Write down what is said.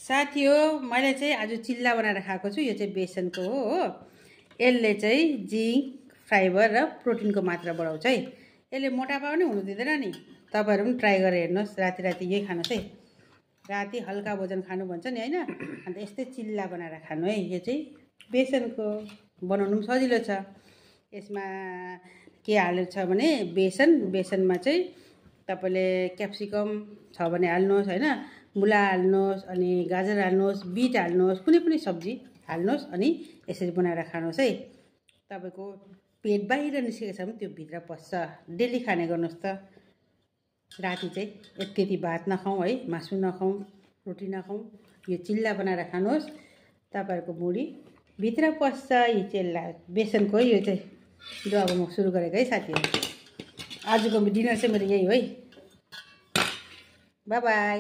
साथी हो मैले चाहिँ आज चिल्ला बनाएर खाएको छु। यो चाहिँ बेसनको हो। यसले चाहिँ जिङ्क, फाइबर र प्रोटिनको मात्रा बढाउँछ है। यसले मोटापा पनि हुनु दिँदैन नि। तपाईहरु पनि ट्राई गरेर हेर्नुहोस्। राति राति यही खानुहोस् है। राति हल्का भोजन खानु भन्छ नि हैन। अन्त यस्तै चिल्ला बनाएर खानु है। यो चाहिँ बेसनको बनाउनु पनि सजिलो छ। यसमा के हाल्नु छ भने बेसनमा चाहिँ तपाईले क्याप्सिकम छ भने हाल्नुहोस् हैन, मुला हाल्नुहोस्, अनि गाजर हाल्नुहोस्, बीट हाल्नुहोस्, कुनै पनि सब्जी हाल्नुहोस् अनि यसरी बनाएर खानुहोस् है। तपाईको पेट बाहिर निस्केको छ भने त्यो भित्र पस्छ। डेली खाने गर्नुहोस् त। राति चाहिँ यति भात नखाउँ है, मासु नखाउँ, रोटी नखाउँ, यो चिल्ला बनाएर खानुहोस्। तपाईहरुको बुढी भित्र पस्छ। यो चिल्ला बेसनको यो चाहिँ ल अब म सुरु गरेको है साथीहरु। आजको डिनर चाहिँ मेरो यही हो है। Bye bye.